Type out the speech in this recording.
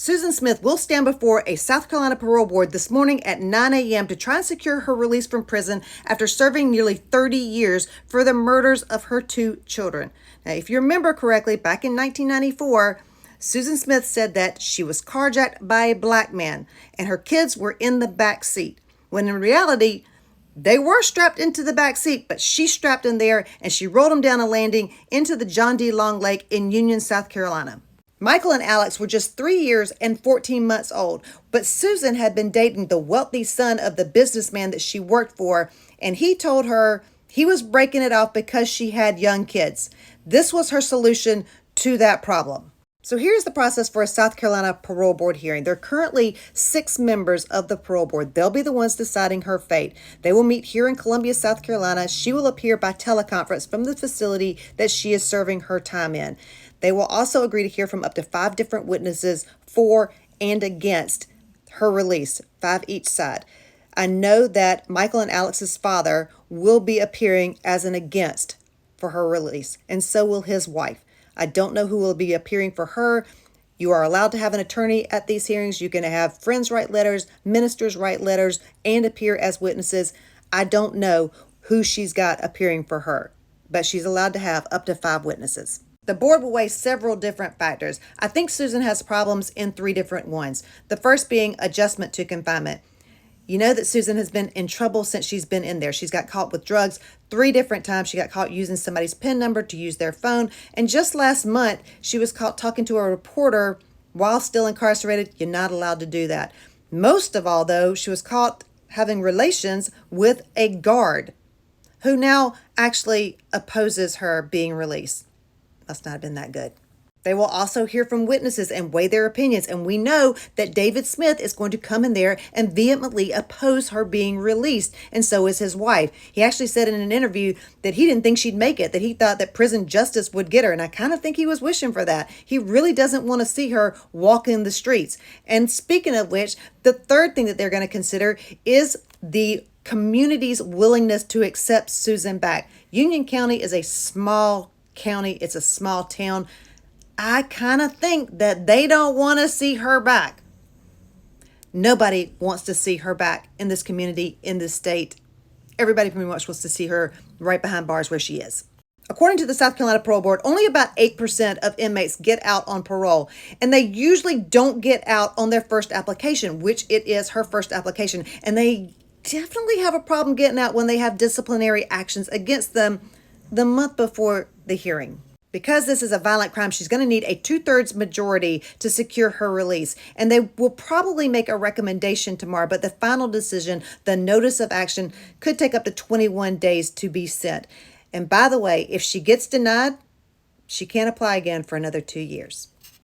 Susan Smith will stand before a South Carolina parole board this morning at 9 a.m. to try and secure her release from prison after serving nearly 30 years for the murders of her two children. Now, if you remember correctly, back in 1994, Susan Smith said that she was carjacked by a black man and her kids were in the back seat, when in reality, they were strapped into the back seat, but she strapped in there and she rolled them down a landing into the John D. Long Lake in Union, South Carolina. Michael and Alex were just 3 years and 14 months old, but Susan had been dating the wealthy son of the businessman that she worked for, and he told her he was breaking it off because she had young kids. This was her solution to that problem. So here's the process for a South Carolina parole board hearing. There are currently 6 members of the parole board. They'll be the ones deciding her fate. They will meet here in Columbia, South Carolina. She will appear by teleconference from the facility that she is serving her time in. They will also agree to hear from up to 5 different witnesses for and against her release, 5 each side. I know that Michael and Alex's father will be appearing as an against for her release, and so will his wife. I don't know who will be appearing for her. You are allowed to have an attorney at these hearings. You can have friends write letters, ministers write letters, and appear as witnesses. I don't know who she's got appearing for her, but she's allowed to have up to 5 witnesses. The board will weigh several different factors. I think Susan has problems in 3 different ones. The first being adjustment to confinement. You know that Susan has been in trouble since she's been in there. She's got caught with drugs 3 different times. She got caught using somebody's PIN number to use their phone. And just last month, she was caught talking to a reporter while still incarcerated. You're not allowed to do that. Most of all, though, she was caught having relations with a guard who now actually opposes her being released. Must not have been that good. They will also hear from witnesses and weigh their opinions. And we know that David Smith is going to come in there and vehemently oppose her being released. And so is his wife. He actually said in an interview that he didn't think she'd make it, that he thought that prison justice would get her. And I kind of think he was wishing for that. He really doesn't want to see her walking the streets. And speaking of which, the third thing that they're going to consider is the community's willingness to accept Susan back. Union County is a small county. It's a small town. I kind of think that they don't want to see her back. Nobody wants to see her back in this community, in this state. Everybody pretty much wants to see her right behind bars where she is. According to the South Carolina Parole Board, only about 8% of inmates get out on parole, and they usually don't get out on their first application, which it is her first application, and they definitely have a problem getting out when they have disciplinary actions against them the month before the hearing. Because this is a violent crime, she's going to need a 2/3 majority to secure her release. And they will probably make a recommendation tomorrow, but the final decision, the notice of action, could take up to 21 days to be sent. And by the way, if she gets denied, she can't apply again for another 2 years.